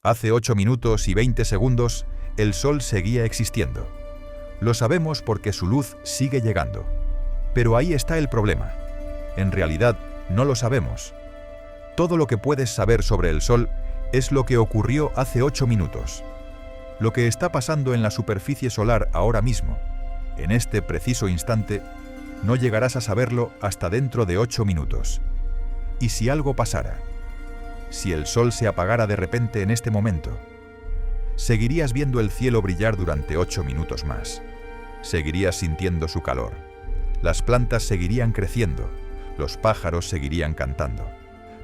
Hace 8 minutos y 20 segundos, el Sol seguía existiendo. Lo sabemos porque su luz sigue llegando. Pero ahí está el problema. En realidad, no lo sabemos. Todo lo que puedes saber sobre el Sol es lo que ocurrió hace 8 minutos. Lo que está pasando en la superficie solar ahora mismo, en este preciso instante, no llegarás a saberlo hasta dentro de 8 minutos. ¿Y si algo pasara? Si el Sol se apagara de repente en este momento, seguirías viendo el cielo brillar durante 8 minutos más. Seguirías sintiendo su calor. Las plantas seguirían creciendo. Los pájaros seguirían cantando.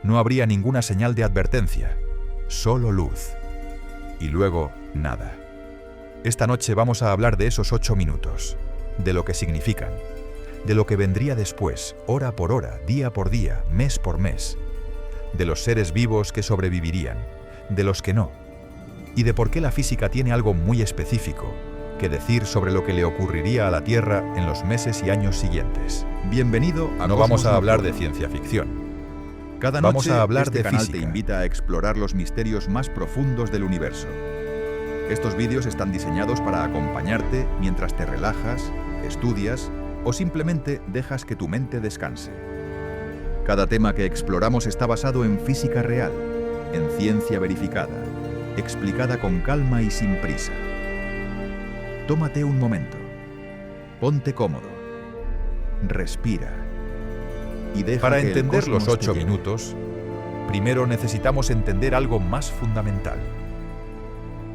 No habría ninguna señal de advertencia. Solo luz. Y luego, nada. Esta noche vamos a hablar de esos 8 minutos, de lo que significan, de lo que vendría después, hora por hora, día por día, mes por mes, de los seres vivos que sobrevivirían, de los que no, y de por qué la física tiene algo muy específico que decir sobre lo que le ocurriría a la Tierra en los meses y años siguientes. Bienvenido a No vamos a hablar de ciencia ficción. Cada noche vamos a hablar de física. Te invita a explorar los misterios más profundos del universo. Estos vídeos están diseñados para acompañarte mientras te relajas, estudias o simplemente dejas que tu mente descanse. Cada tema que exploramos está basado en física real, en ciencia verificada, explicada con calma y sin prisa. Tómate un momento, ponte cómodo, respira y deja Para que entender los 8 minutos, primero necesitamos entender algo más fundamental.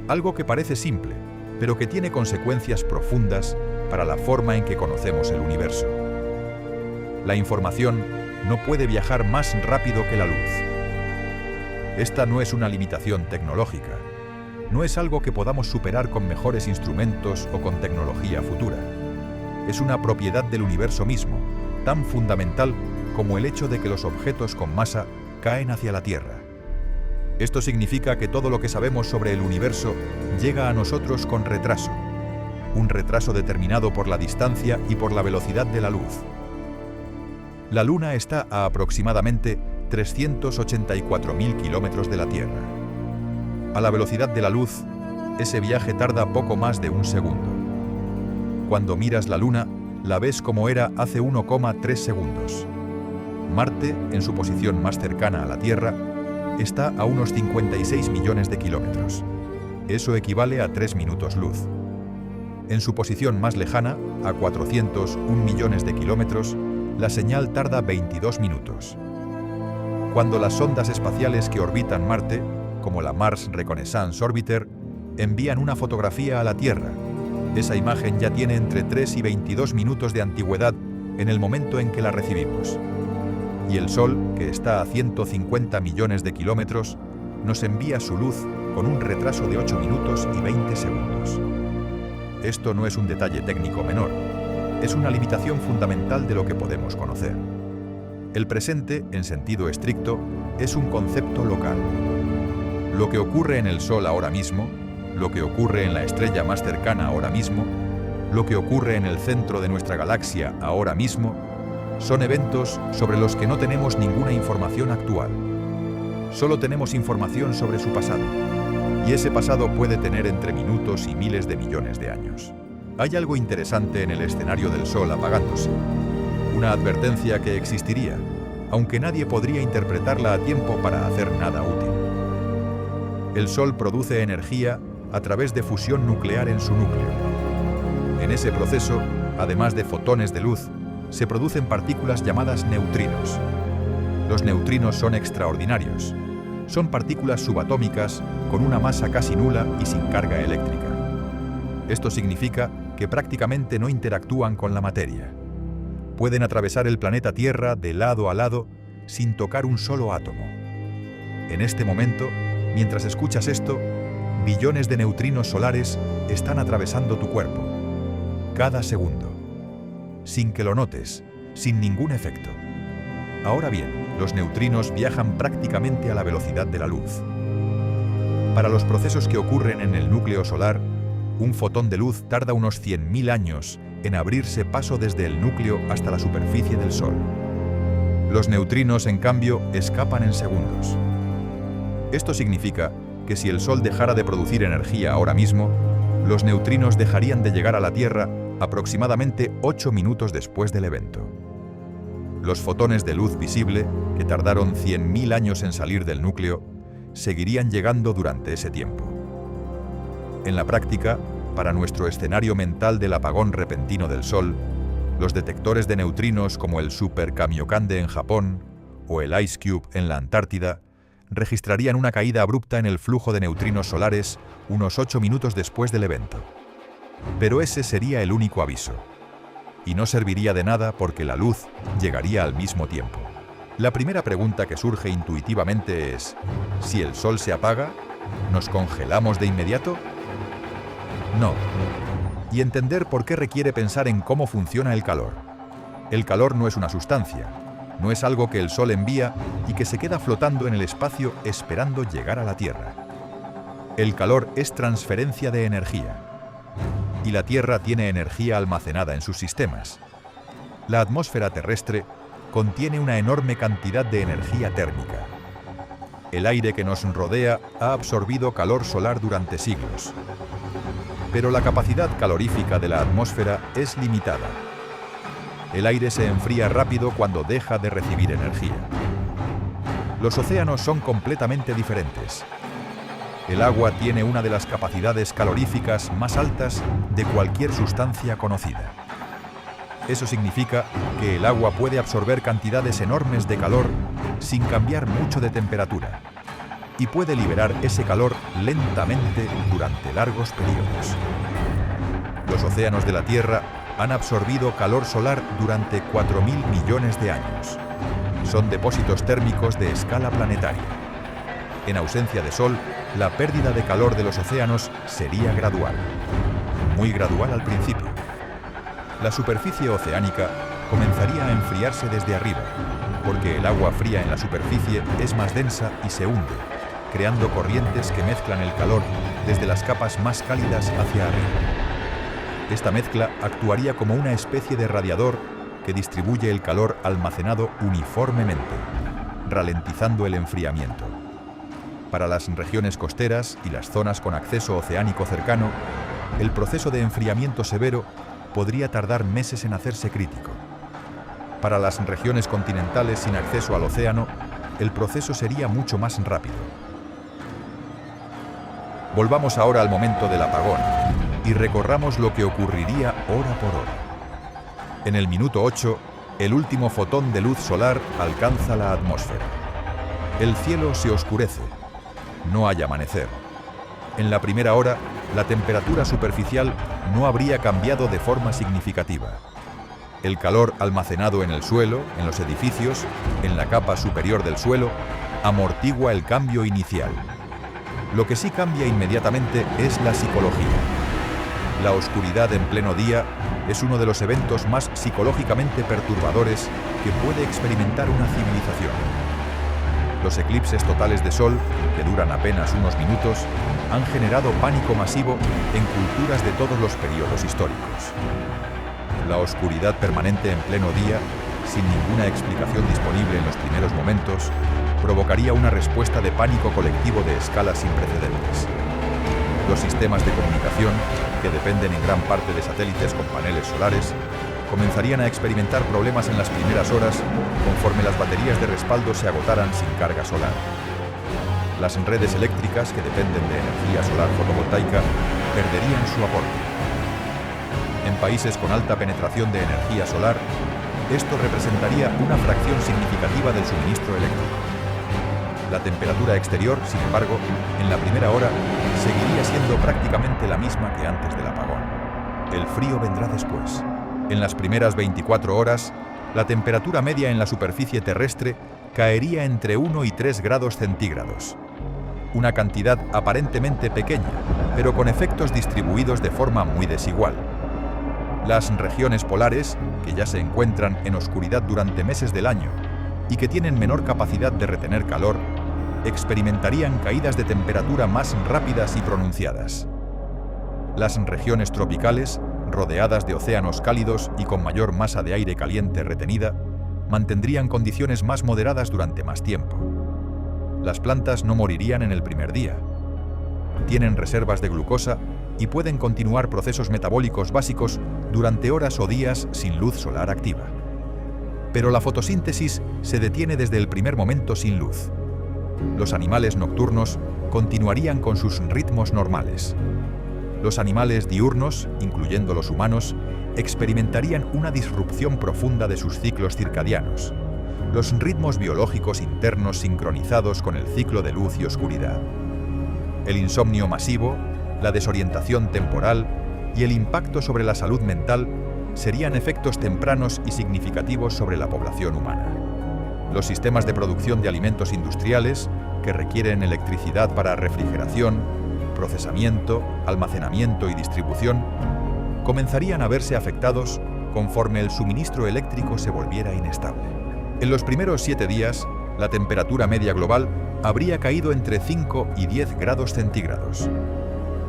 Algo que parece simple, pero que tiene consecuencias profundas para la forma en que conocemos el universo. La información no puede viajar más rápido que la luz. Esta no es una limitación tecnológica. No es algo que podamos superar con mejores instrumentos o con tecnología futura. Es una propiedad del universo mismo, tan fundamental como el hecho de que los objetos con masa caen hacia la Tierra. Esto significa que todo lo que sabemos sobre el universo llega a nosotros con retraso. Un retraso determinado por la distancia y por la velocidad de la luz. La Luna está a aproximadamente 384.000 kilómetros de la Tierra. A la velocidad de la luz, ese viaje tarda poco más de un segundo. Cuando miras la Luna, la ves como era hace 1,3 segundos. Marte, en su posición más cercana a la Tierra, está a unos 56 millones de kilómetros. Eso equivale a 3 minutos luz. En su posición más lejana, a 401 millones de kilómetros, la señal tarda 22 minutos. Cuando las sondas espaciales que orbitan Marte, como la Mars Reconnaissance Orbiter, envían una fotografía a la Tierra, esa imagen ya tiene entre 3 y 22 minutos de antigüedad en el momento en que la recibimos. Y el Sol, que está a 150 millones de kilómetros, nos envía su luz con un retraso de 8 minutos y 20 segundos. Esto no es un detalle técnico menor, es una limitación fundamental de lo que podemos conocer. El presente, en sentido estricto, es un concepto local. Lo que ocurre en el Sol ahora mismo, lo que ocurre en la estrella más cercana ahora mismo, lo que ocurre en el centro de nuestra galaxia ahora mismo, son eventos sobre los que no tenemos ninguna información actual. Solo tenemos información sobre su pasado, y ese pasado puede tener entre minutos y miles de millones de años. Hay algo interesante en el escenario del Sol apagándose, una advertencia que existiría, aunque nadie podría interpretarla a tiempo para hacer nada útil. El Sol produce energía a través de fusión nuclear en su núcleo. En ese proceso, además de fotones de luz, se producen partículas llamadas neutrinos. Los neutrinos son extraordinarios. Son partículas subatómicas con una masa casi nula y sin carga eléctrica. Esto significa que prácticamente no interactúan con la materia. Pueden atravesar el planeta Tierra de lado a lado sin tocar un solo átomo. En este momento, mientras escuchas esto, billones de neutrinos solares están atravesando tu cuerpo. Cada segundo. Sin que lo notes, sin ningún efecto. Ahora bien, los neutrinos viajan prácticamente a la velocidad de la luz. Para los procesos que ocurren en el núcleo solar, un fotón de luz tarda unos 100.000 años en abrirse paso desde el núcleo hasta la superficie del Sol. Los neutrinos, en cambio, escapan en segundos. Esto significa que si el Sol dejara de producir energía ahora mismo, los neutrinos dejarían de llegar a la Tierra aproximadamente 8 minutos después del evento. Los fotones de luz visible, que tardaron 100.000 años en salir del núcleo, seguirían llegando durante ese tiempo. En la práctica, para nuestro escenario mental del apagón repentino del Sol, los detectores de neutrinos como el Super Kamiokande en Japón o el Ice Cube en la Antártida registrarían una caída abrupta en el flujo de neutrinos solares unos 8 minutos después del evento. Pero ese sería el único aviso. Y no serviría de nada porque la luz llegaría al mismo tiempo. La primera pregunta que surge intuitivamente es: ¿si el Sol se apaga, nos congelamos de inmediato? No. Y entender por qué requiere pensar en cómo funciona el calor. El calor no es una sustancia, no es algo que el Sol envía y que se queda flotando en el espacio esperando llegar a la Tierra. El calor es transferencia de energía. Y la Tierra tiene energía almacenada en sus sistemas. La atmósfera terrestre contiene una enorme cantidad de energía térmica. El aire que nos rodea ha absorbido calor solar durante siglos. Pero la capacidad calorífica de la atmósfera es limitada. El aire se enfría rápido cuando deja de recibir energía. Los océanos son completamente diferentes. El agua tiene una de las capacidades caloríficas más altas de cualquier sustancia conocida. Eso significa que el agua puede absorber cantidades enormes de calor sin cambiar mucho de temperatura y puede liberar ese calor lentamente durante largos periodos. Los océanos de la Tierra han absorbido calor solar durante 4.000 millones de años. Son depósitos térmicos de escala planetaria. En ausencia de Sol, la pérdida de calor de los océanos sería gradual. Muy gradual al principio. La superficie oceánica comenzaría a enfriarse desde arriba, porque el agua fría en la superficie es más densa y se hunde, creando corrientes que mezclan el calor desde las capas más cálidas hacia arriba. Esta mezcla actuaría como una especie de radiador que distribuye el calor almacenado uniformemente, ralentizando el enfriamiento. Para las regiones costeras y las zonas con acceso oceánico cercano, el proceso de enfriamiento severo podría tardar meses en hacerse crítico. Para las regiones continentales sin acceso al océano, el proceso sería mucho más rápido. Volvamos ahora al momento del apagón y recorramos lo que ocurriría hora por hora. En el minuto 8, el último fotón de luz solar alcanza la atmósfera. El cielo se oscurece. No hay amanecer. En la primera hora, la temperatura superficial no habría cambiado de forma significativa. El calor almacenado en el suelo, en los edificios, en la capa superior del suelo, amortigua el cambio inicial. Lo que sí cambia inmediatamente es la psicología. La oscuridad en pleno día es uno de los eventos más psicológicamente perturbadores que puede experimentar una civilización. Los eclipses totales de sol, que duran apenas unos minutos, han generado pánico masivo en culturas de todos los periodos históricos. La oscuridad permanente en pleno día, sin ninguna explicación disponible en los primeros momentos, provocaría una respuesta de pánico colectivo de escala sin precedentes. Los sistemas de comunicación, que dependen en gran parte de satélites con paneles solares, comenzarían a experimentar problemas en las primeras horas conforme las baterías de respaldo se agotaran sin carga solar. Las redes eléctricas, que dependen de energía solar fotovoltaica, perderían su aporte. En países con alta penetración de energía solar, esto representaría una fracción significativa del suministro eléctrico. La temperatura exterior, sin embargo, en la primera hora, seguiría siendo prácticamente la misma que antes del apagón. El frío vendrá después. En las primeras 24 horas, la temperatura media en la superficie terrestre caería entre 1 y 3 grados centígrados. Una cantidad aparentemente pequeña, pero con efectos distribuidos de forma muy desigual. Las regiones polares, que ya se encuentran en oscuridad durante meses del año y que tienen menor capacidad de retener calor, experimentarían caídas de temperatura más rápidas y pronunciadas. Las regiones tropicales, rodeadas de océanos cálidos y con mayor masa de aire caliente retenida, mantendrían condiciones más moderadas durante más tiempo. Las plantas no morirían en el primer día, mantienen reservas de glucosa y pueden continuar procesos metabólicos básicos durante horas o días sin luz solar activa. Pero la fotosíntesis se detiene desde el primer momento sin luz. Los animales nocturnos continuarían con sus ritmos normales. Los animales diurnos, incluyendo los humanos, experimentarían una disrupción profunda de sus ciclos circadianos, los ritmos biológicos internos sincronizados con el ciclo de luz y oscuridad. El insomnio masivo, la desorientación temporal y el impacto sobre la salud mental serían efectos tempranos y significativos sobre la población humana. Los sistemas de producción de alimentos industriales, que requieren electricidad para refrigeración, procesamiento, almacenamiento y distribución, comenzarían a verse afectados conforme el suministro eléctrico se volviera inestable. En los primeros 7 días, la temperatura media global habría caído entre 5 y 10 grados centígrados.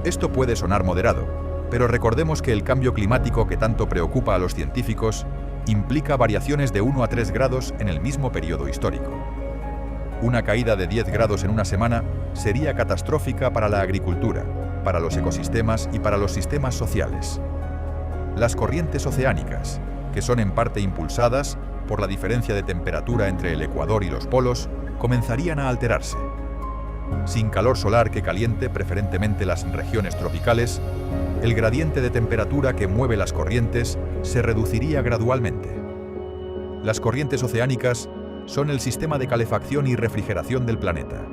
Esto puede sonar moderado, pero recordemos que el cambio climático que tanto preocupa a los científicos implica variaciones de 1 a 3 grados en el mismo periodo histórico. Una caída de 10 grados en una semana sería catastrófica para la agricultura, para los ecosistemas y para los sistemas sociales. Las corrientes oceánicas, que son en parte impulsadas por la diferencia de temperatura entre el ecuador y los polos, comenzarían a alterarse. Sin calor solar que caliente preferentemente las regiones tropicales, el gradiente de temperatura que mueve las corrientes se reduciría gradualmente. Las corrientes oceánicas son el sistema de calefacción y refrigeración del planeta.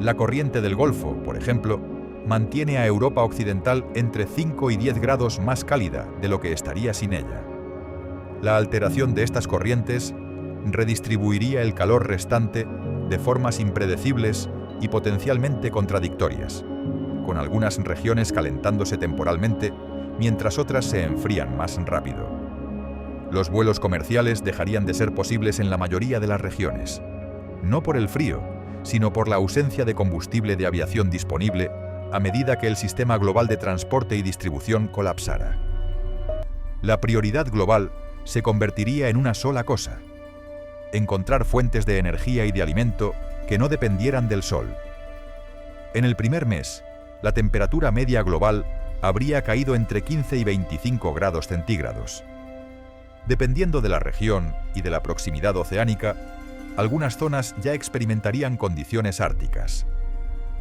La corriente del Golfo, por ejemplo, mantiene a Europa Occidental entre 5 y 10 grados más cálida de lo que estaría sin ella. La alteración de estas corrientes redistribuiría el calor restante de formas impredecibles y potencialmente contradictorias, con algunas regiones calentándose temporalmente, mientras otras se enfrían más rápido. Los vuelos comerciales dejarían de ser posibles en la mayoría de las regiones, no por el frío, sino por la ausencia de combustible de aviación disponible a medida que el sistema global de transporte y distribución colapsara. La prioridad global se convertiría en una sola cosa: encontrar fuentes de energía y de alimento que no dependieran del sol. En el primer mes, la temperatura media global habría caído entre 15 y 25 grados centígrados. Dependiendo de la región y de la proximidad oceánica, algunas zonas ya experimentarían condiciones árticas.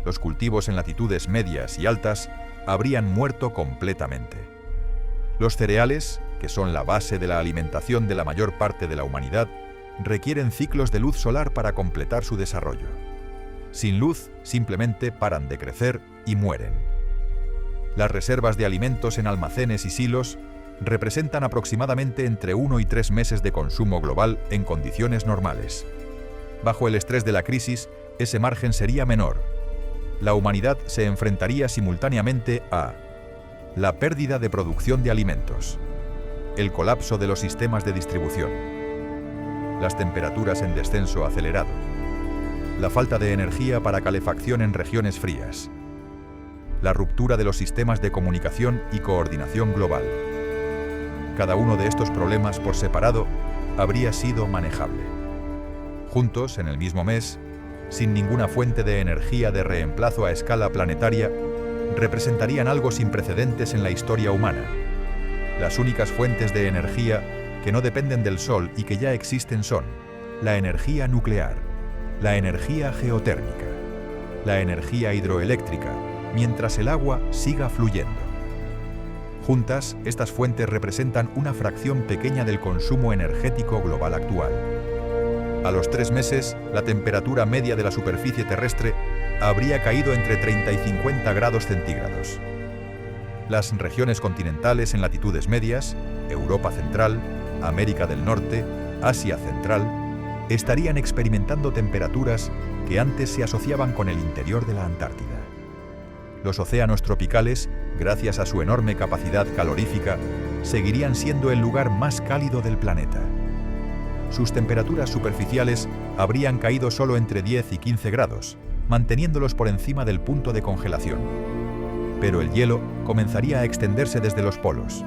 Los cultivos en latitudes medias y altas habrían muerto completamente. Los cereales, que son la base de la alimentación de la mayor parte de la humanidad, requieren ciclos de luz solar para completar su desarrollo. Sin luz, simplemente paran de crecer y mueren. Las reservas de alimentos en almacenes y silos representan aproximadamente entre 1 y 3 meses de consumo global en condiciones normales. Bajo el estrés de la crisis, ese margen sería menor. La humanidad se enfrentaría simultáneamente a la pérdida de producción de alimentos, el colapso de los sistemas de distribución, las temperaturas en descenso acelerado, la falta de energía para calefacción en regiones frías, la ruptura de los sistemas de comunicación y coordinación global. Cada uno de estos problemas por separado habría sido manejable. Juntos, en el mismo mes, sin ninguna fuente de energía de reemplazo a escala planetaria, representarían algo sin precedentes en la historia humana. Las únicas fuentes de energía que no dependen del Sol y que ya existen son la energía nuclear, la energía geotérmica, la energía hidroeléctrica, mientras el agua siga fluyendo. Juntas, estas fuentes representan una fracción pequeña del consumo energético global actual. A los 3 meses, la temperatura media de la superficie terrestre habría caído entre 30 y 50 grados centígrados. Las regiones continentales en latitudes medias, Europa Central, América del Norte, Asia Central, estarían experimentando temperaturas que antes se asociaban con el interior de la Antártida. Los océanos tropicales, gracias a su enorme capacidad calorífica, seguirían siendo el lugar más cálido del planeta. Sus temperaturas superficiales habrían caído solo entre 10 y 15 grados, manteniéndolos por encima del punto de congelación. Pero el hielo comenzaría a extenderse desde los polos.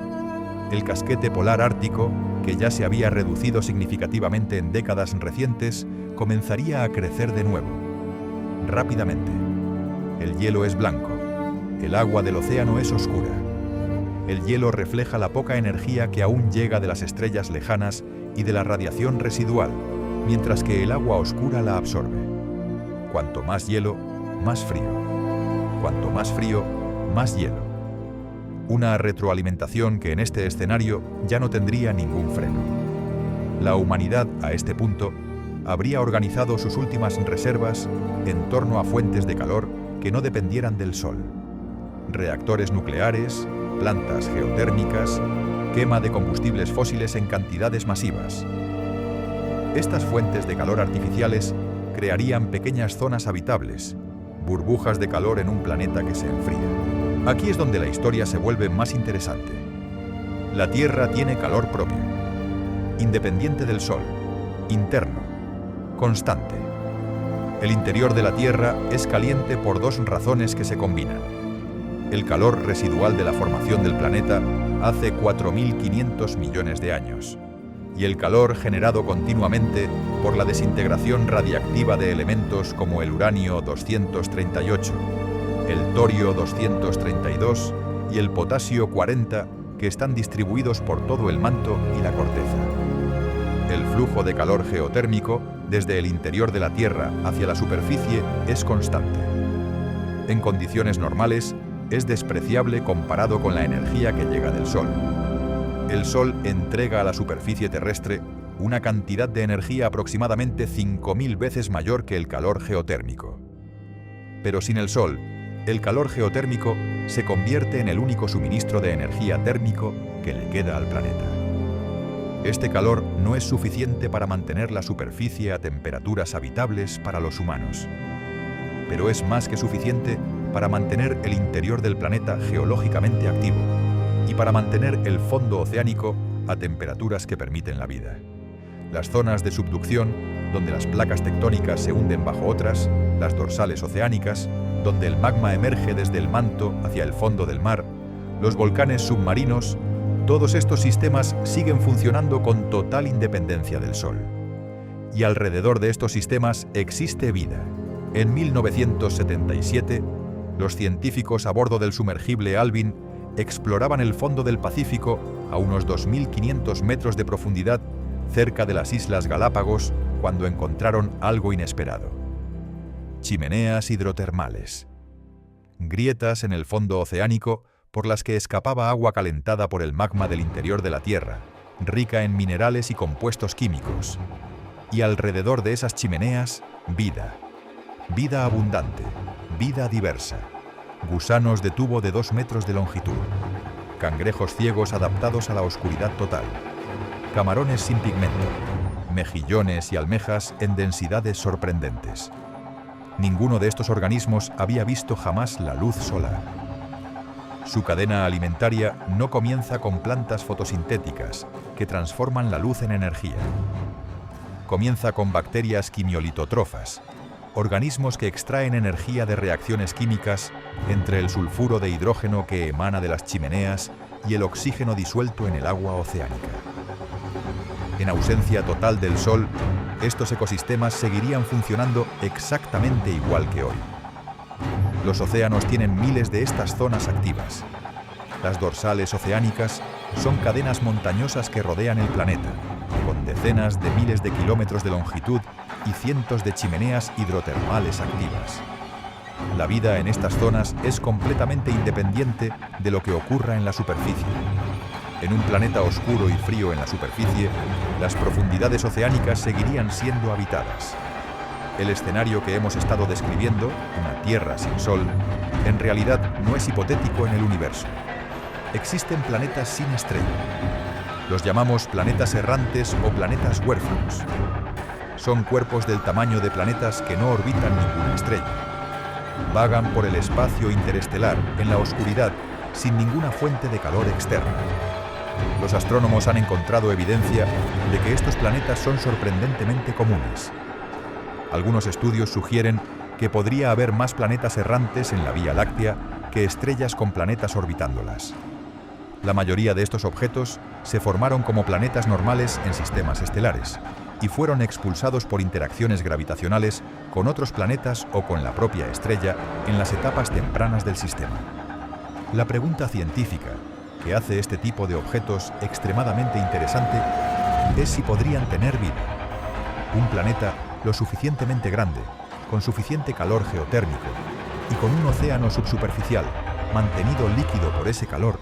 El casquete polar ártico, que ya se había reducido significativamente en décadas recientes, comenzaría a crecer de nuevo. Rápidamente. El hielo es blanco, el agua del océano es oscura. El hielo refleja la poca energía que aún llega de las estrellas lejanas y de la radiación residual, mientras que el agua oscura la absorbe. Cuanto más hielo, más frío. Cuanto más frío, más hielo. Una retroalimentación que en este escenario ya no tendría ningún freno. La humanidad, a este punto, habría organizado sus últimas reservas en torno a fuentes de calor que no dependieran del Sol. Reactores nucleares, plantas geotérmicas, quema de combustibles fósiles en cantidades masivas. Estas fuentes de calor artificiales crearían pequeñas zonas habitables, burbujas de calor en un planeta que se enfría. Aquí es donde la historia se vuelve más interesante. La Tierra tiene calor propio, independiente del Sol, interno, constante. El interior de la Tierra es caliente por dos razones que se combinan. El calor residual de la formación del planeta hace 4.500 millones de años, y el calor generado continuamente por la desintegración radiactiva de elementos como el uranio 238, el torio 232 y el potasio 40, que están distribuidos por todo el manto y la corteza. El flujo de calor geotérmico desde el interior de la Tierra hacia la superficie es constante. En condiciones normales, es despreciable comparado con la energía que llega del Sol. El Sol entrega a la superficie terrestre una cantidad de energía aproximadamente 5.000 veces mayor que el calor geotérmico. Pero sin el Sol, el calor geotérmico se convierte en el único suministro de energía térmico que le queda al planeta. Este calor no es suficiente para mantener la superficie a temperaturas habitables para los humanos, pero es más que suficiente para mantener el interior del planeta geológicamente activo y para mantener el fondo oceánico a temperaturas que permiten la vida. Las zonas de subducción, donde las placas tectónicas se hunden bajo otras, las dorsales oceánicas, donde el magma emerge desde el manto hacia el fondo del mar, los volcanes submarinos, todos estos sistemas siguen funcionando con total independencia del Sol. Y alrededor de estos sistemas existe vida. En 1977, los científicos a bordo del sumergible Alvin exploraban el fondo del Pacífico a unos 2.500 metros de profundidad cerca de las Islas Galápagos cuando encontraron algo inesperado. Chimeneas hidrotermales. Grietas en el fondo oceánico por las que escapaba agua calentada por el magma del interior de la Tierra, rica en minerales y compuestos químicos. Y alrededor de esas chimeneas, vida. Vida abundante, vida diversa. Gusanos de tubo de 2 metros de longitud. Cangrejos ciegos adaptados a la oscuridad total. Camarones sin pigmento. Mejillones y almejas en densidades sorprendentes. Ninguno de estos organismos había visto jamás la luz solar. Su cadena alimentaria no comienza con plantas fotosintéticas que transforman la luz en energía. Comienza con bacterias quimiolitotrofas, organismos que extraen energía de reacciones químicas entre el sulfuro de hidrógeno que emana de las chimeneas y el oxígeno disuelto en el agua oceánica. En ausencia total del Sol, estos ecosistemas seguirían funcionando exactamente igual que hoy. Los océanos tienen miles de estas zonas activas. Las dorsales oceánicas son cadenas montañosas que rodean el planeta, con decenas de miles de kilómetros de longitud y cientos de chimeneas hidrotermales activas. La vida en estas zonas es completamente independiente de lo que ocurra en la superficie. En un planeta oscuro y frío en la superficie, las profundidades oceánicas seguirían siendo habitadas. El escenario que hemos estado describiendo, una Tierra sin Sol, en realidad no es hipotético en el universo. Existen planetas sin estrella. Los llamamos planetas errantes o planetas huérfanos. Son cuerpos del tamaño de planetas que no orbitan ninguna estrella. Vagan por el espacio interestelar, en la oscuridad, sin ninguna fuente de calor externa. Los astrónomos han encontrado evidencia de que estos planetas son sorprendentemente comunes. Algunos estudios sugieren que podría haber más planetas errantes en la Vía Láctea que estrellas con planetas orbitándolas. La mayoría de estos objetos se formaron como planetas normales en sistemas estelares y fueron expulsados por interacciones gravitacionales con otros planetas o con la propia estrella en las etapas tempranas del sistema. La pregunta científica que hace este tipo de objetos extremadamente interesante es si podrían tener vida. Un planeta lo suficientemente grande, con suficiente calor geotérmico y con un océano subsuperficial mantenido líquido por ese calor,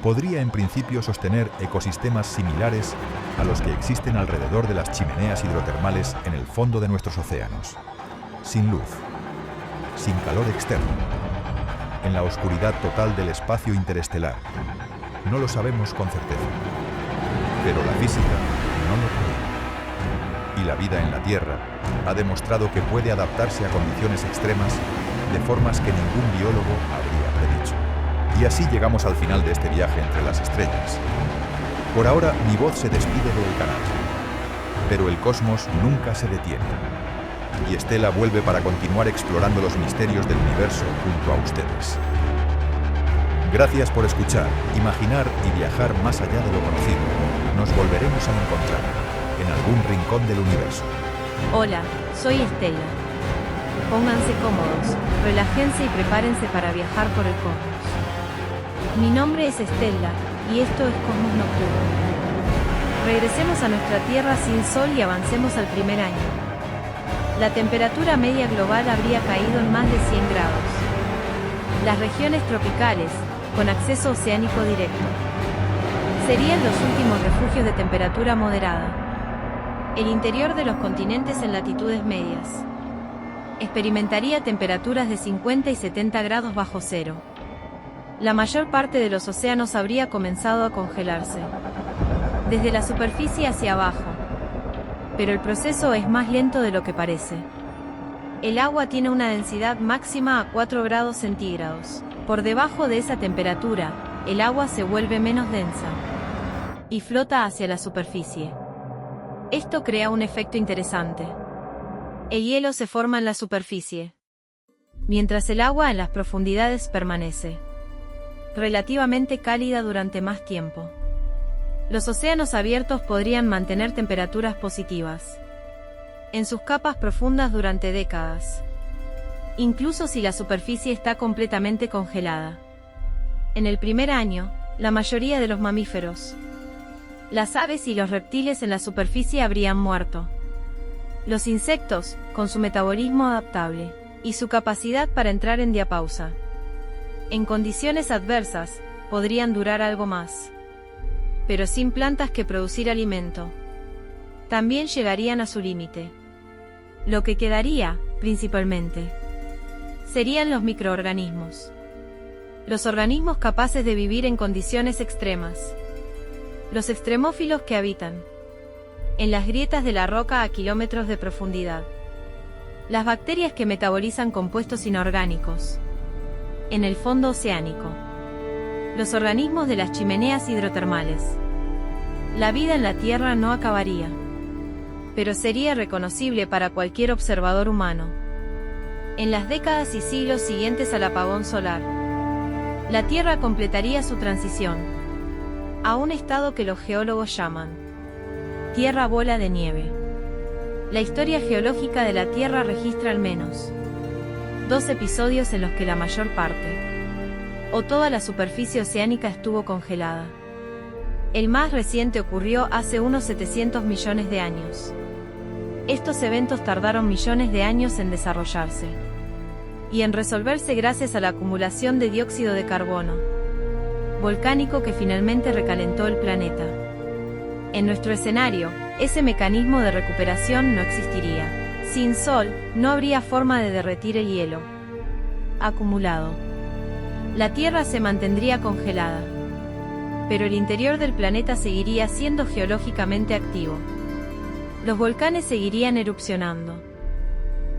podría en principio sostener ecosistemas similares a los que existen alrededor de las chimeneas hidrotermales en el fondo de nuestros océanos. Sin luz, sin calor externo, en la oscuridad total del espacio interestelar. No lo sabemos con certeza, pero la física no lo puede. Y la vida en la Tierra ha demostrado que puede adaptarse a condiciones extremas de formas que ningún biólogo habría predicho. Y así llegamos al final de este viaje entre las estrellas. Por ahora mi voz se despide del canal, pero el cosmos nunca se detiene. Y Estela vuelve para continuar explorando los misterios del universo junto a ustedes. Gracias por escuchar, imaginar y viajar más allá de lo conocido. Nos volveremos a encontrar en algún rincón del universo. Hola, soy Estela. Pónganse cómodos, relájense y prepárense para viajar por el cosmos. Mi nombre es Estela, y esto es Cosmos Nocturno. Regresemos a nuestra Tierra sin Sol y avancemos al primer año. La temperatura media global habría caído en más de 100 grados. Las regiones tropicales, con acceso oceánico directo, serían los últimos refugios de temperatura moderada. El interior de los continentes en latitudes medias experimentaría temperaturas de 50 y 70 grados bajo cero. La mayor parte de los océanos habría comenzado a congelarse desde la superficie hacia abajo, pero el proceso es más lento de lo que parece. El agua tiene una densidad máxima a 4 grados centígrados. Por debajo de esa temperatura, el agua se vuelve menos densa y flota hacia la superficie. Esto crea un efecto interesante. El hielo se forma en la superficie, mientras el agua en las profundidades permanece relativamente cálida durante más tiempo. Los océanos abiertos podrían mantener temperaturas positivas en sus capas profundas durante décadas, incluso si la superficie está completamente congelada. En el primer año, la mayoría de los mamíferos, las aves y los reptiles en la superficie habrían muerto. Los insectos, con su metabolismo adaptable y su capacidad para entrar en diapausa en condiciones adversas, podrían durar algo más. Pero sin plantas que producir alimento, también llegarían a su límite. Lo que quedaría, principalmente, serían los microorganismos. Los organismos capaces de vivir en condiciones extremas. Los extremófilos que habitan en las grietas de la roca a kilómetros de profundidad. Las bacterias que metabolizan compuestos inorgánicos en el fondo oceánico. Los organismos de las chimeneas hidrotermales. La vida en la Tierra no acabaría, pero sería reconocible para cualquier observador humano. En las décadas y siglos siguientes al apagón solar, la Tierra completaría su transición a un estado que los geólogos llaman Tierra bola de nieve. La historia geológica de la Tierra registra al menos 2 episodios en los que la mayor parte o toda la superficie oceánica estuvo congelada. El más reciente ocurrió hace unos 700 millones de años. Estos eventos tardaron millones de años en desarrollarse y en resolverse gracias a la acumulación de dióxido de carbono volcánico que finalmente recalentó el planeta. En nuestro escenario, ese mecanismo de recuperación no existiría. Sin Sol, no habría forma de derretir el hielo acumulado. La Tierra se mantendría congelada, pero el interior del planeta seguiría siendo geológicamente activo. Los volcanes seguirían erupcionando.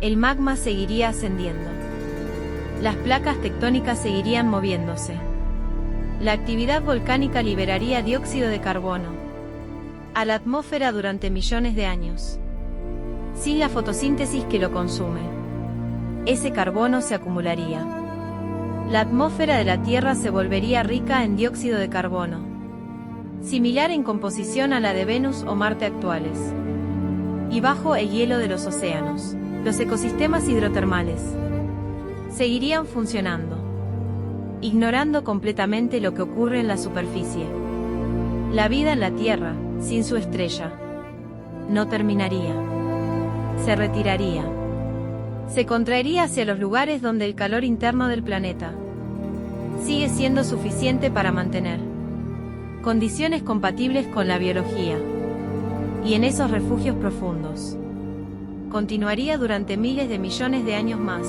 El magma seguiría ascendiendo. Las placas tectónicas seguirían moviéndose. La actividad volcánica liberaría dióxido de carbono a la atmósfera durante millones de años, sin la fotosíntesis que lo consume. Ese carbono se acumularía. La atmósfera de la Tierra se volvería rica en dióxido de carbono, similar en composición a la de Venus o Marte actuales. Y bajo el hielo de los océanos, los ecosistemas hidrotermales seguirían funcionando. ignorando completamente lo que ocurre en la superficie. La vida en la Tierra, sin su estrella, no terminaría. Se retiraría. Se contraería hacia los lugares donde el calor interno del planeta sigue siendo suficiente para mantener condiciones compatibles con la biología. Y en esos refugios profundos continuaría durante miles de millones de años más.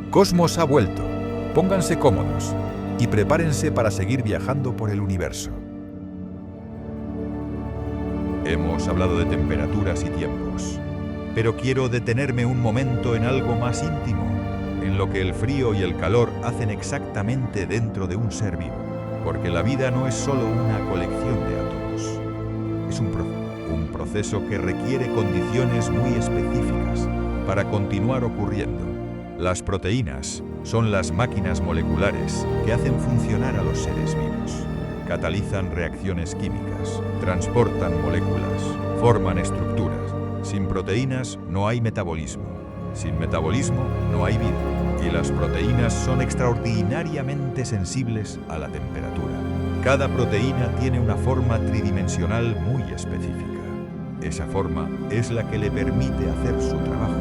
Cosmos ha vuelto. Pónganse cómodos y prepárense para seguir viajando por el universo. Hemos hablado de temperaturas y tiempos, pero quiero detenerme un momento en algo más íntimo, en lo que el frío y el calor hacen exactamente dentro de un ser vivo, porque la vida no es solo una colección de átomos, es un proceso que requiere condiciones muy específicas para continuar ocurriendo. Las proteínas son las máquinas moleculares que hacen funcionar a los seres vivos. Catalizan reacciones químicas, transportan moléculas, forman estructuras. Sin proteínas no hay metabolismo. Sin metabolismo no hay vida. Y las proteínas son extraordinariamente sensibles a la temperatura. Cada proteína tiene una forma tridimensional muy específica. Esa forma es la que le permite hacer su trabajo.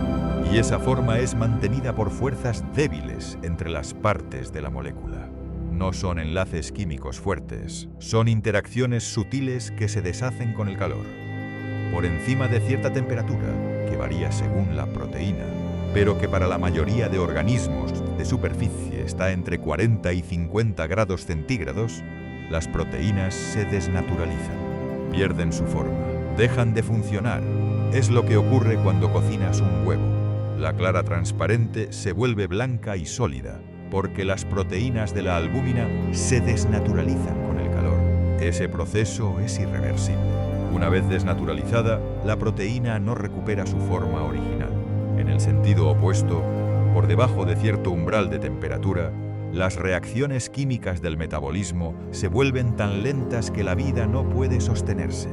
Y esa forma es mantenida por fuerzas débiles entre las partes de la molécula. No son enlaces químicos fuertes, son interacciones sutiles que se deshacen con el calor. Por encima de cierta temperatura, que varía según la proteína, pero que para la mayoría de organismos de superficie está entre 40 y 50 grados centígrados, las proteínas se desnaturalizan, pierden su forma, dejan de funcionar. Es lo que ocurre cuando cocinas un huevo. La clara transparente se vuelve blanca y sólida, porque las proteínas de la albúmina se desnaturalizan con el calor. Ese proceso es irreversible. Una vez desnaturalizada, la proteína no recupera su forma original. En el sentido opuesto, por debajo de cierto umbral de temperatura, las reacciones químicas del metabolismo se vuelven tan lentas que la vida no puede sostenerse.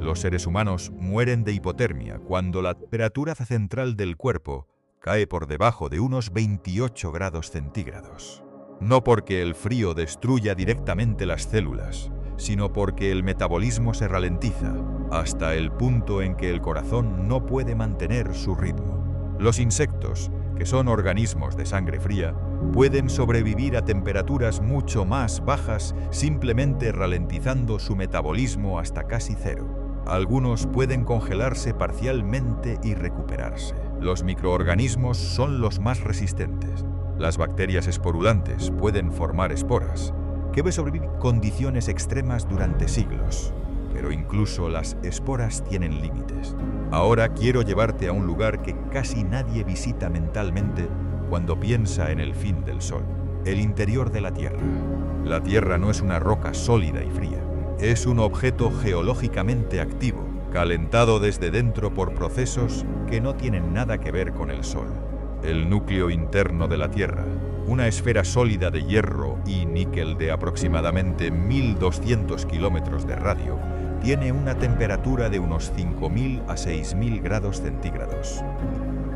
Los seres humanos mueren de hipotermia cuando la temperatura central del cuerpo cae por debajo de unos 28 grados centígrados. No porque el frío destruya directamente las células, sino porque el metabolismo se ralentiza hasta el punto en que el corazón no puede mantener su ritmo. Los insectos, que son organismos de sangre fría, pueden sobrevivir a temperaturas mucho más bajas simplemente ralentizando su metabolismo hasta casi cero. Algunos pueden congelarse parcialmente y recuperarse. Los microorganismos son los más resistentes. Las bacterias esporulantes pueden formar esporas, que pueden sobrevivir condiciones extremas durante siglos. Pero incluso las esporas tienen límites. Ahora quiero llevarte a un lugar que casi nadie visita mentalmente cuando piensa en el fin del Sol: el interior de la Tierra. La Tierra no es una roca sólida y fría. Es un objeto geológicamente activo, calentado desde dentro por procesos que no tienen nada que ver con el Sol. El núcleo interno de la Tierra, una esfera sólida de hierro y níquel de aproximadamente 1200 kilómetros de radio, tiene una temperatura de unos 5000 a 6000 grados centígrados,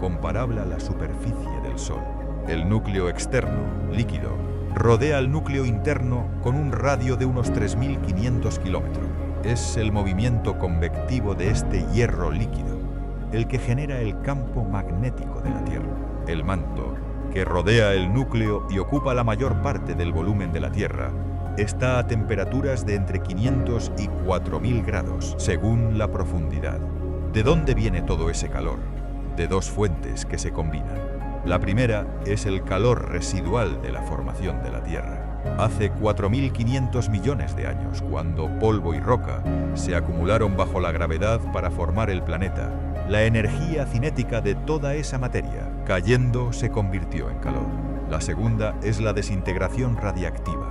comparable a la superficie del Sol. El núcleo externo, líquido, rodea al núcleo interno con un radio de unos 3500 kilómetros. Es el movimiento convectivo de este hierro líquido el que genera el campo magnético de la Tierra. El manto, que rodea el núcleo y ocupa la mayor parte del volumen de la Tierra, está a temperaturas de entre 500 y 4000 grados, según la profundidad. ¿De dónde viene todo ese calor? De dos fuentes que se combinan. La primera es el calor residual de la formación de la Tierra. Hace 4.500 millones de años, cuando polvo y roca se acumularon bajo la gravedad para formar el planeta, la energía cinética de toda esa materia, cayendo, se convirtió en calor. La segunda es la desintegración radiactiva.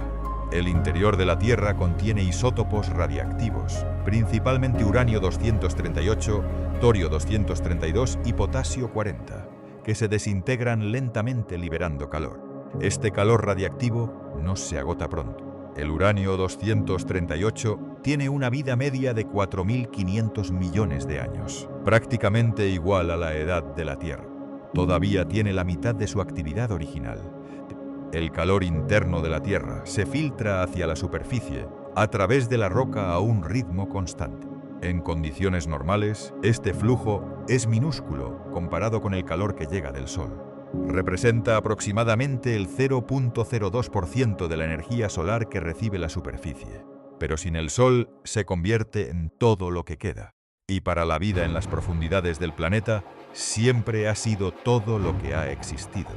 El interior de la Tierra contiene isótopos radiactivos, principalmente uranio 238, torio 232 y potasio 40, que se desintegran lentamente liberando calor. Este calor radiactivo no se agota pronto. El uranio 238 tiene una vida media de 4.500 millones de años, prácticamente igual a la edad de la Tierra. todavía tiene la mitad de su actividad original. El calor interno de la Tierra se filtra hacia la superficie a través de la roca a un ritmo constante. En condiciones normales, este flujo es minúsculo comparado con el calor que llega del Sol. Representa aproximadamente el 0,02% de la energía solar que recibe la superficie. Pero sin el Sol se convierte en todo lo que queda. Y para la vida en las profundidades del planeta, siempre ha sido todo lo que ha existido.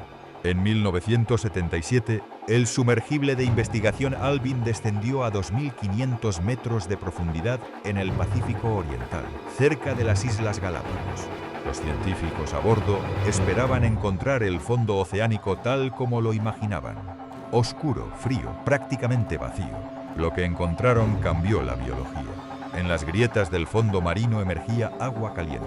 En 1977, el sumergible de investigación Alvin descendió a 2.500 metros de profundidad en el Pacífico Oriental, cerca de las Islas Galápagos. Los científicos a bordo esperaban encontrar el fondo oceánico tal como lo imaginaban. Oscuro, frío, prácticamente vacío. Lo que encontraron cambió la biología. En las grietas del fondo marino emergía agua caliente,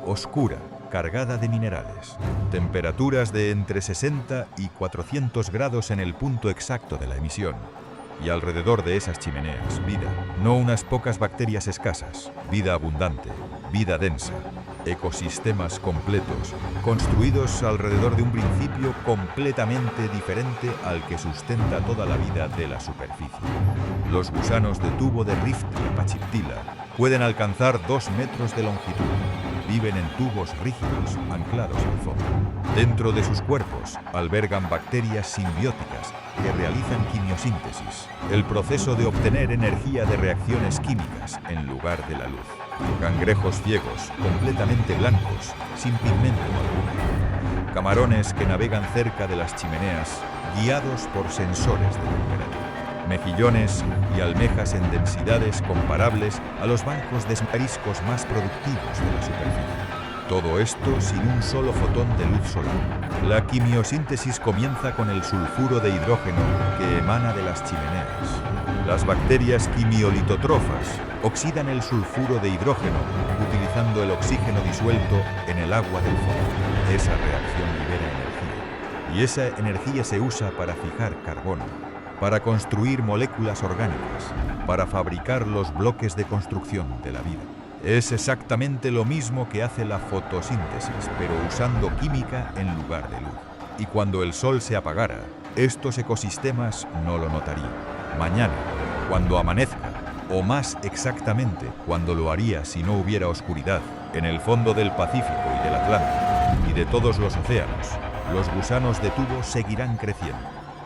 oscura, cargada de minerales. Temperaturas de entre 60 y 400 grados en el punto exacto de la emisión. Y alrededor de esas chimeneas, vida. No unas pocas bacterias escasas, vida abundante, vida densa. Ecosistemas completos, construidos alrededor de un principio completamente diferente al que sustenta toda la vida de la superficie. Los gusanos de tubo de Rift y Pachiptila pueden alcanzar 2 metros de longitud. Viven en tubos rígidos, anclados al fondo. Dentro de sus cuerpos albergan bacterias simbióticas que realizan quimiosíntesis, el proceso de obtener energía de reacciones químicas en lugar de la luz. Cangrejos ciegos, completamente blancos, sin pigmento alguno. Camarones que navegan cerca de las chimeneas, guiados por sensores de temperatura. Mejillones y almejas en densidades comparables a los bancos de mariscos más productivos de la superficie. Todo esto sin un solo fotón de luz solar. La quimiosíntesis comienza con el sulfuro de hidrógeno que emana de las chimeneas. Las bacterias quimiolitotrofas oxidan el sulfuro de hidrógeno utilizando el oxígeno disuelto en el agua del fondo. Esa reacción libera energía. Y esa energía se usa para fijar carbono, para construir moléculas orgánicas, para fabricar los bloques de construcción de la vida. Es exactamente lo mismo que hace la fotosíntesis, pero usando química en lugar de luz. Y cuando el sol se apagara, estos ecosistemas no lo notarían. Mañana, cuando amanezca, o más exactamente cuando lo haría si no hubiera oscuridad, en el fondo del Pacífico y del Atlántico, y de todos los océanos, los gusanos de tubo seguirán creciendo.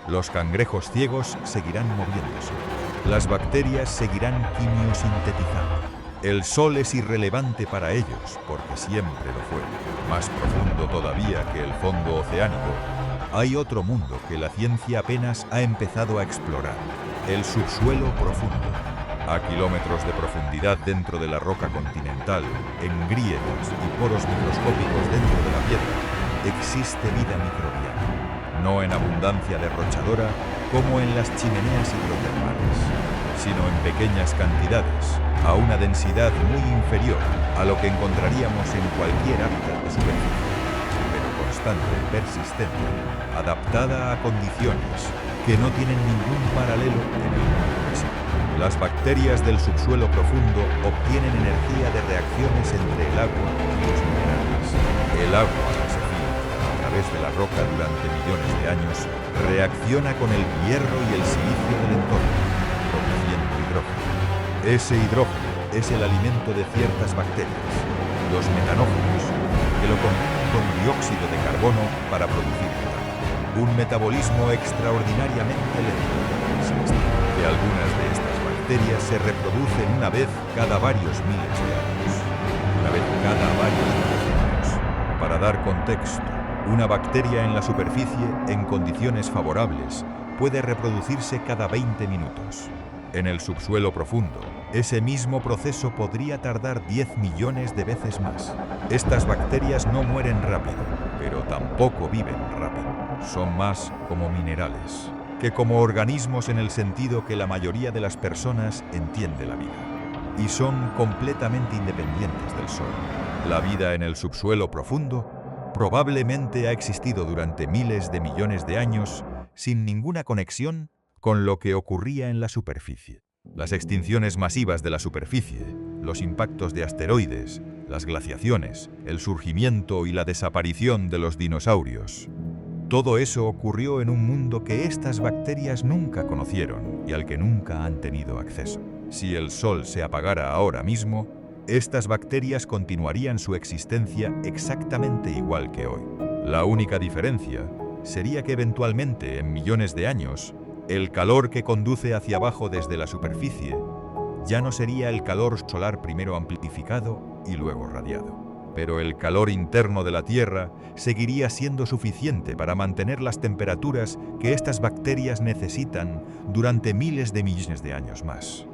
Los cangrejos ciegos seguirán moviéndose. Las bacterias seguirán quimiosintetizando. El sol es irrelevante para ellos, porque siempre lo fue. Más profundo todavía que el fondo oceánico, hay otro mundo que la ciencia apenas ha empezado a explorar: el subsuelo profundo. A kilómetros de profundidad dentro de la roca continental, en grietas y poros microscópicos dentro de la piedra, existe vida microbiana. No en abundancia derrochadora como en las chimeneas hidrotermales, sino en pequeñas cantidades, a una densidad muy inferior a lo que encontraríamos en cualquier hábitat de superficie, pero constante, persistente, adaptada a condiciones que no tienen ningún paralelo en el mundo visible. Las bacterias del subsuelo profundo obtienen energía de reacciones entre el agua y los minerales. El agua que se filtra a través de la roca durante millones de años reacciona con el hierro y el silicio del entorno, produciendo hidrógeno. Ese hidrógeno es el alimento de ciertas bacterias, los metanógenos, que lo combinan con dióxido de carbono para producir metano. Un metabolismo extraordinariamente lento, que algunas de estas bacterias se reproducen una vez cada varios miles de años. Una vez cada varios miles de años. Para dar contexto, una bacteria en la superficie, en condiciones favorables, puede reproducirse cada 20 minutos. En el subsuelo profundo, ese mismo proceso podría tardar 10 millones de veces más. Estas bacterias no mueren rápido, pero tampoco viven rápido. Son más como minerales que como organismos en el sentido que la mayoría de las personas entiende la vida. Y son completamente independientes del Sol. La vida en el subsuelo profundo probablemente ha existido durante miles de millones de años sin ninguna conexión con lo que ocurría en la superficie. Las extinciones masivas de la superficie, los impactos de asteroides las glaciaciones, el surgimiento y la desaparición de los dinosaurios. Todo eso ocurrió en un mundo que estas bacterias nunca conocieron y al que nunca han tenido acceso. Si el Sol se apagara ahora mismo, estas bacterias continuarían su existencia exactamente igual que hoy. La única diferencia sería que eventualmente, en millones de años, el calor que conduce hacia abajo desde la superficie ya no sería el calor solar primero amplificado y luego radiado. Pero el calor interno de la Tierra seguiría siendo suficiente para mantener las temperaturas que estas bacterias necesitan durante miles de millones de años más.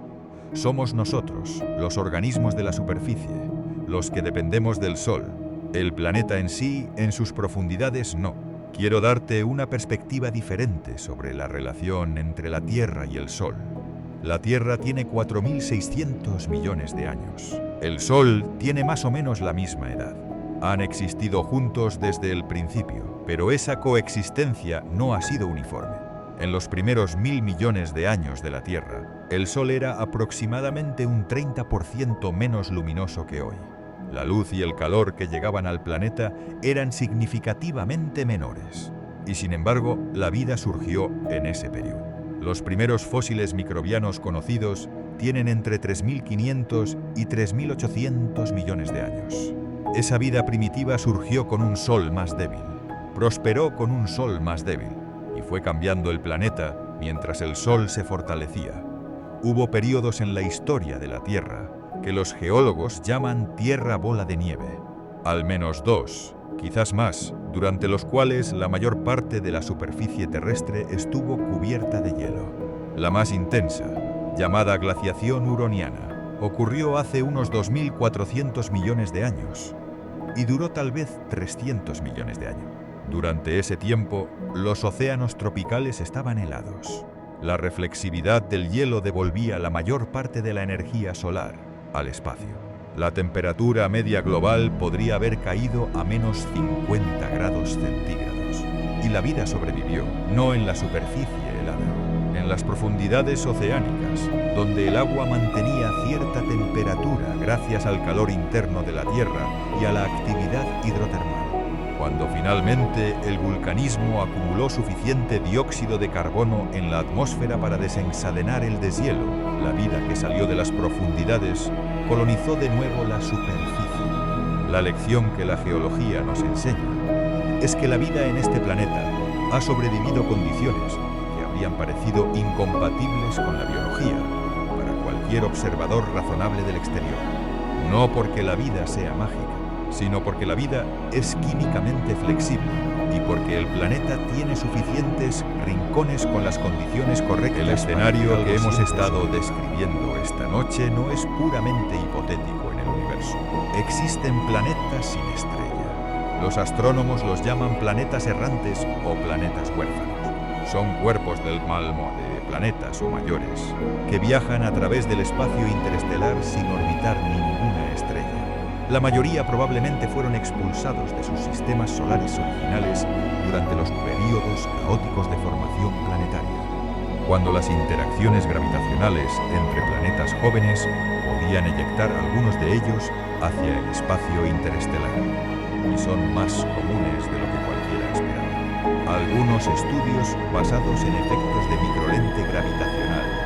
Somos nosotros, los organismos de la superficie, los que dependemos del Sol. El planeta en sí, en sus profundidades, no. Quiero darte una perspectiva diferente sobre la relación entre la Tierra y el Sol. La Tierra tiene 4.600 millones de años. El Sol tiene más o menos la misma edad. Han existido juntos desde el principio, pero esa coexistencia no ha sido uniforme. En los primeros 1.000 millones de años de la Tierra, el Sol era aproximadamente un 30% menos luminoso que hoy. La luz y el calor que llegaban al planeta eran significativamente menores. Y sin embargo, la vida surgió en ese periodo. Los primeros fósiles microbianos conocidos tienen entre 3.500 y 3.800 millones de años. Esa vida primitiva surgió con un Sol más débil, prosperó con un Sol más débil, y fue cambiando el planeta mientras el Sol se fortalecía. Hubo periodos en la historia de la Tierra que los geólogos llaman Tierra bola de nieve. Al menos 2, quizás más, durante los cuales la mayor parte de la superficie terrestre estuvo cubierta de hielo. La más intensa, llamada glaciación huroniana, ocurrió hace unos 2.400 millones de años y duró tal vez 300 millones de años. Durante ese tiempo, los océanos tropicales estaban helados. La reflexividad del hielo devolvía la mayor parte de la energía solar al espacio. La temperatura media global podría haber caído a menos 50 grados centígrados. Y la vida sobrevivió, no en la superficie helada, en las profundidades oceánicas, donde el agua mantenía cierta temperatura gracias al calor interno de la Tierra y a la actividad hidrotermal. Cuando finalmente el vulcanismo acumuló suficiente dióxido de carbono en la atmósfera para desencadenar el deshielo, la vida que salió de las profundidades colonizó de nuevo la superficie. La lección que la geología nos enseña es que la vida en este planeta ha sobrevivido condiciones que habrían parecido incompatibles con la biología para cualquier observador razonable del exterior. No porque la vida sea mágica, sino porque la vida es químicamente flexible y porque el planeta tiene suficientes rincones con las condiciones correctas. El escenario que hemos estado describiendo esta noche no es puramente hipotético en el universo. Existen planetas sin estrella. Los astrónomos los llaman planetas errantes o planetas huérfanos. Son cuerpos del malmo de planetas o mayores que viajan a través del espacio interestelar sin orbitar ninguna estrella. La mayoría probablemente fueron expulsados de sus sistemas solares originales durante los períodos caóticos de formación planetaria, cuando las interacciones gravitacionales entre planetas jóvenes podían eyectar a algunos de ellos hacia el espacio interestelar, y son más comunes de lo que cualquiera esperaba. Algunos estudios basados en efectos de microlente gravitacional,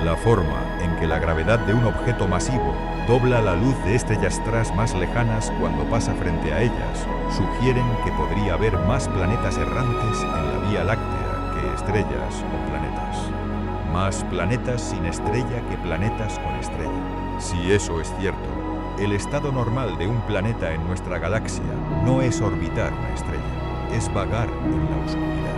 la forma en que la gravedad de un objeto masivo dobla la luz de estrellas tras más lejanas cuando pasa frente a ellas, sugieren que podría haber más planetas errantes en la Vía Láctea que estrellas o planetas. Más planetas sin estrella que planetas con estrella. Si eso es cierto, el estado normal de un planeta en nuestra galaxia no es orbitar una estrella, es vagar en la oscuridad.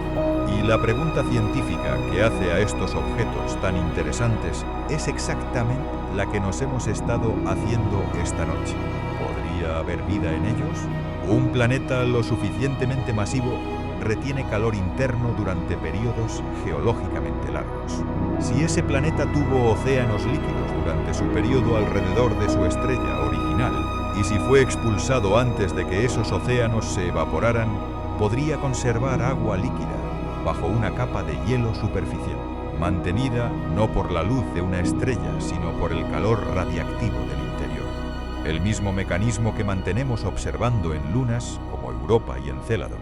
Y la pregunta científica que hace a estos objetos tan interesantes es exactamente la que nos hemos estado haciendo esta noche. ¿Podría haber vida en ellos? Un planeta lo suficientemente masivo retiene calor interno durante periodos geológicamente largos. Si ese planeta tuvo océanos líquidos durante su periodo alrededor de su estrella original, y si fue expulsado antes de que esos océanos se evaporaran, podría conservar agua líquida bajo una capa de hielo superficial, mantenida no por la luz de una estrella, sino por el calor radiactivo del interior. el mismo mecanismo que mantenemos observando en lunas como Europa y Encélado,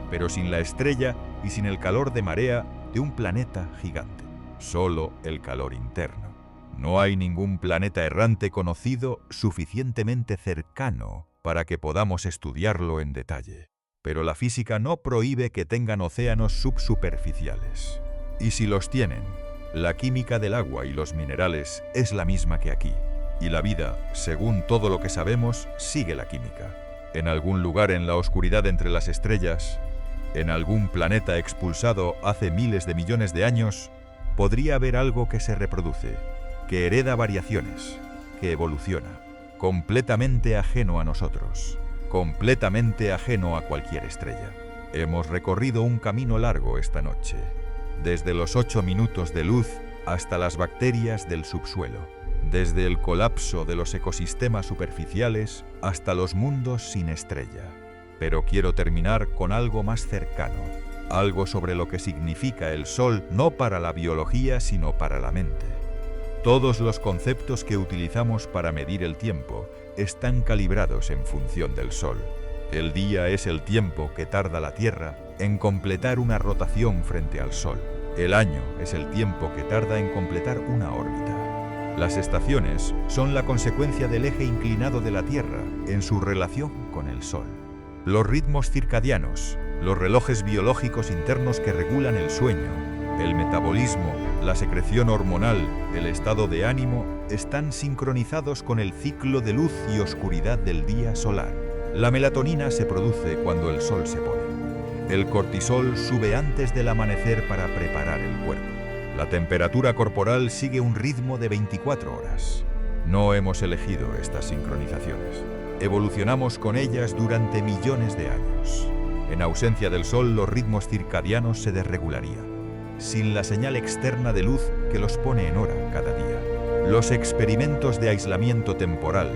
pero sin la estrella y sin el calor de marea de un planeta gigante, solo el calor interno. No hay ningún planeta errante conocido suficientemente cercano para que podamos estudiarlo en detalle, pero la física no prohíbe que tengan océanos subsuperficiales. Y si los tienen, la química del agua y los minerales es la misma que aquí. Y la vida, según todo lo que sabemos, sigue la química. En algún lugar en la oscuridad entre las estrellas, en algún planeta expulsado hace miles de millones de años, podría haber algo que se reproduce, que hereda variaciones, que evoluciona, completamente ajeno a nosotros, completamente ajeno a cualquier estrella. Hemos recorrido un camino largo esta noche, desde los 8 minutos de luz hasta las bacterias del subsuelo. Desde el colapso de los ecosistemas superficiales hasta los mundos sin estrella. Pero quiero terminar con algo más cercano, algo sobre lo que significa el Sol no para la biología sino para la mente. Todos los conceptos que utilizamos para medir el tiempo están calibrados en función del Sol. El día es el tiempo que tarda la Tierra en completar una rotación frente al Sol. El año es el tiempo que tarda en completar una órbita. Las estaciones son la consecuencia del eje inclinado de la Tierra en su relación con el Sol. Los ritmos circadianos, los relojes biológicos internos que regulan el sueño, el metabolismo, la secreción hormonal, el estado de ánimo, están sincronizados con el ciclo de luz y oscuridad del día solar. La melatonina se produce cuando el sol se pone. El cortisol sube antes del amanecer para preparar el cuerpo. La temperatura corporal sigue un ritmo de 24 horas. No hemos elegido estas sincronizaciones. Evolucionamos con ellas durante millones de años. En ausencia del sol, los ritmos circadianos se desregularían, sin la señal externa de luz que los pone en hora cada día. Los experimentos de aislamiento temporal,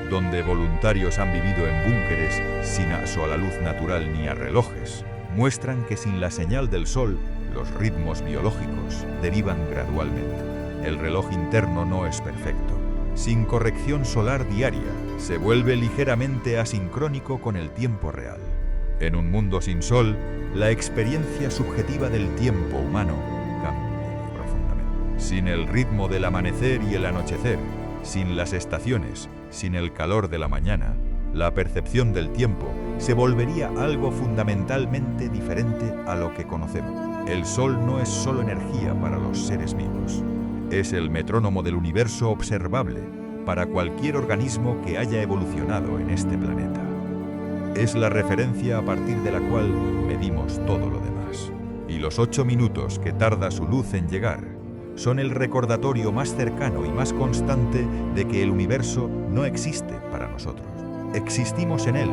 donde voluntarios han vivido en búnkeres sin acceso a la luz natural ni a relojes, muestran que sin la señal del sol, los ritmos biológicos derivan gradualmente. El reloj interno no es perfecto. Sin corrección solar diaria, se vuelve ligeramente asincrónico con el tiempo real. En un mundo sin sol, la experiencia subjetiva del tiempo humano cambia profundamente. Sin el ritmo del amanecer y el anochecer, sin las estaciones, sin el calor de la mañana, la percepción del tiempo se volvería algo fundamentalmente diferente a lo que conocemos. El Sol no es solo energía para los seres vivos. Es el metrónomo del universo observable para cualquier organismo que haya evolucionado en este planeta. Es la referencia a partir de la cual medimos todo lo demás. Y los 8 minutos que tarda su luz en llegar son el recordatorio más cercano y más constante de que el universo no existe para nosotros. Existimos en él,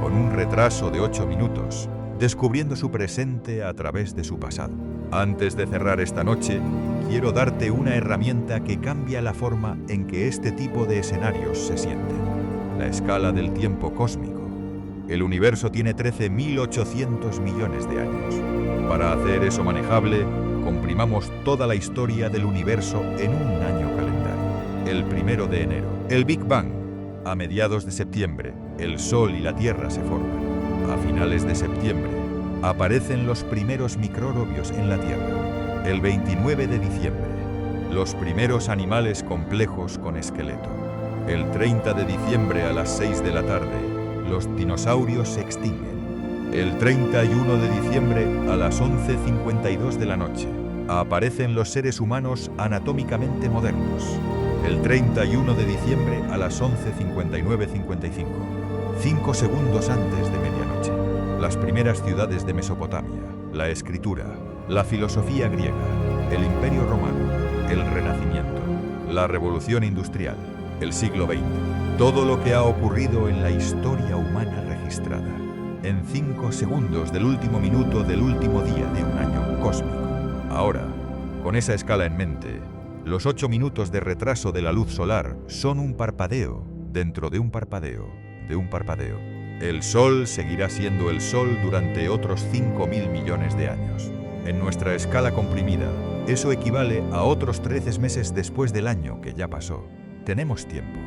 con un retraso de 8 minutos, descubriendo su presente a través de su pasado. Antes de cerrar esta noche, quiero darte una herramienta que cambia la forma en que este tipo de escenarios se sienten. La escala del tiempo cósmico. El universo tiene 13.800 millones de años. Para hacer eso manejable, comprimamos toda la historia del universo en un año calendario. El 1 de enero, el Big Bang. A mediados de septiembre, el Sol y la Tierra se forman. A finales de septiembre, aparecen los primeros microbios en la Tierra. El 29 de diciembre, los primeros animales complejos con esqueleto. El 30 de diciembre a las 6 de la tarde, los dinosaurios se extinguen. El 31 de diciembre a las 11:52 de la noche, aparecen los seres humanos anatómicamente modernos. El 31 de diciembre a las 11:59:55, 5 segundos antes de medianoche. Las primeras ciudades de Mesopotamia, la escritura, la filosofía griega, el Imperio Romano, el Renacimiento, la Revolución Industrial, el siglo XX. Todo lo que ha ocurrido en la historia humana registrada, en 5 segundos del último minuto del último día de un año cósmico. Ahora, con esa escala en mente, los 8 minutos de retraso de la luz solar son un parpadeo dentro de un parpadeo de un parpadeo. El Sol seguirá siendo el Sol durante otros 5.000 millones de años. En nuestra escala comprimida, eso equivale a otros 13 meses después del año que ya pasó. Tenemos tiempo.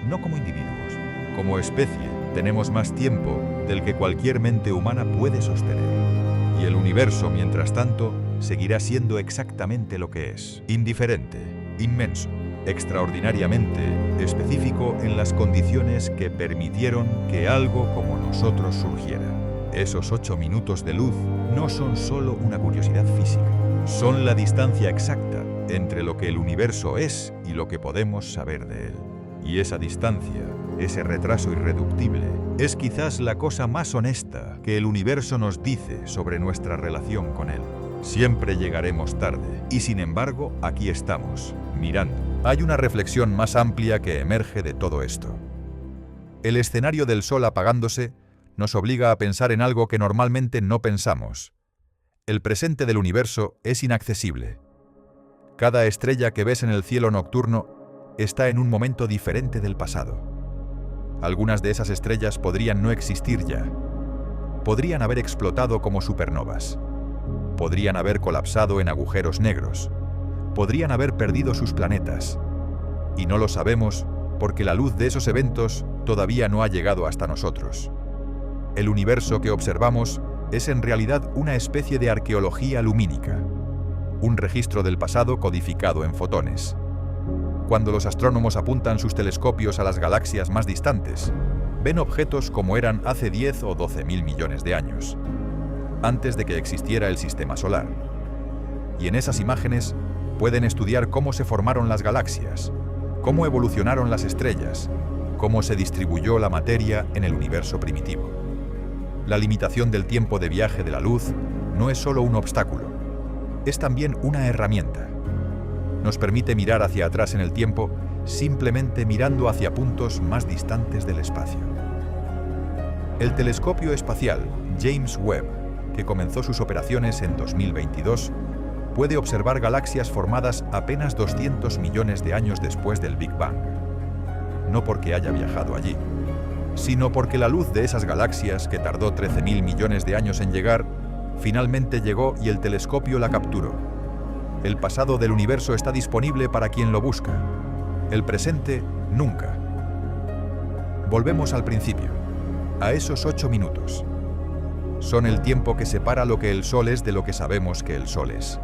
no como individuos. Como especie, tenemos más tiempo del que cualquier mente humana puede sostener. Y el universo, mientras tanto, seguirá siendo exactamente lo que es: indiferente, inmenso, extraordinariamente específico en las condiciones que permitieron que algo como nosotros surgiera. Esos 8 minutos de luz no son solo una curiosidad física, son la distancia exacta entre lo que el universo es y lo que podemos saber de él. Y esa distancia, ese retraso irreductible, es quizás la cosa más honesta que el universo nos dice sobre nuestra relación con él. Siempre llegaremos tarde, y sin embargo, aquí estamos, mirando. Hay una reflexión más amplia que emerge de todo esto. El escenario del Sol apagándose nos obliga a pensar en algo que normalmente no pensamos. El presente del universo es inaccesible. Cada estrella que ves en el cielo nocturno está en un momento diferente del pasado. Algunas de esas estrellas podrían no existir ya. Podrían haber explotado como supernovas. Podrían haber colapsado en agujeros negros. Podrían haber perdido sus planetas. Y no lo sabemos porque la luz de esos eventos todavía no ha llegado hasta nosotros. El universo que observamos es en realidad una especie de arqueología lumínica, un registro del pasado codificado en fotones. Cuando los astrónomos apuntan sus telescopios a las galaxias más distantes, ven objetos como eran hace 10 o 12.000 millones de años, antes de que existiera el sistema solar. Y en esas imágenes pueden estudiar cómo se formaron las galaxias, cómo evolucionaron las estrellas, cómo se distribuyó la materia en el universo primitivo. La limitación del tiempo de viaje de la luz no es solo un obstáculo, es también una herramienta. Nos permite mirar hacia atrás en el tiempo simplemente mirando hacia puntos más distantes del espacio. El telescopio espacial James Webb, que comenzó sus operaciones en 2022, puede observar galaxias formadas apenas 200 millones de años después del Big Bang. No porque haya viajado allí, sino porque la luz de esas galaxias, que tardó 13.000 millones de años en llegar, finalmente llegó y el telescopio la capturó. El pasado del universo está disponible para quien lo busca. El presente, nunca. Volvemos al principio, a esos 8 minutos. Son el tiempo que separa lo que el Sol es de lo que sabemos que el Sol es.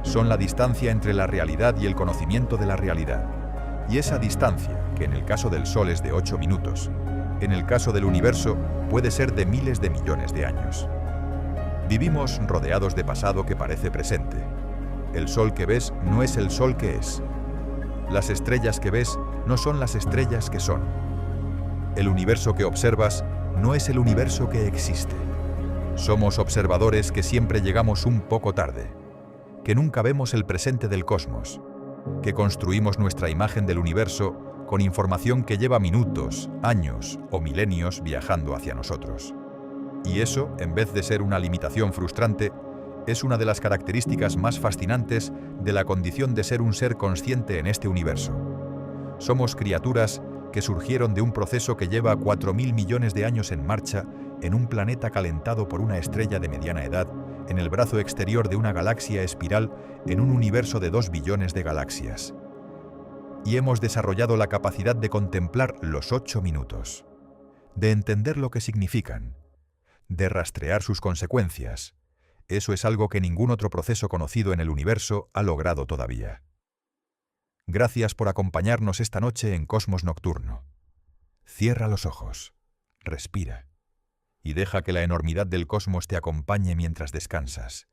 Son la distancia entre la realidad y el conocimiento de la realidad. Y esa distancia, que en el caso del Sol es de 8 minutos, en el caso del universo puede ser de miles de millones de años. Vivimos rodeados de pasado que parece presente. El Sol que ves no es el Sol que es. Las estrellas que ves no son las estrellas que son. El universo que observas no es el universo que existe. Somos observadores que siempre llegamos un poco tarde, que nunca vemos el presente del cosmos, que construimos nuestra imagen del universo con información que lleva minutos, años o milenios viajando hacia nosotros. Y eso, en vez de ser una limitación frustrante, es una de las características más fascinantes de la condición de ser un ser consciente en este universo. Somos criaturas que surgieron de un proceso que lleva 4.000 millones de años en marcha en un planeta calentado por una estrella de mediana edad, en el brazo exterior de una galaxia espiral en un universo de 2 billones de galaxias. Y hemos desarrollado la capacidad de contemplar los 8 minutos, de entender lo que significan, de rastrear sus consecuencias. Eso es algo que ningún otro proceso conocido en el universo ha logrado todavía. Gracias por acompañarnos esta noche en Cosmos Nocturno. Cierra los ojos, respira y deja que la enormidad del cosmos te acompañe mientras descansas.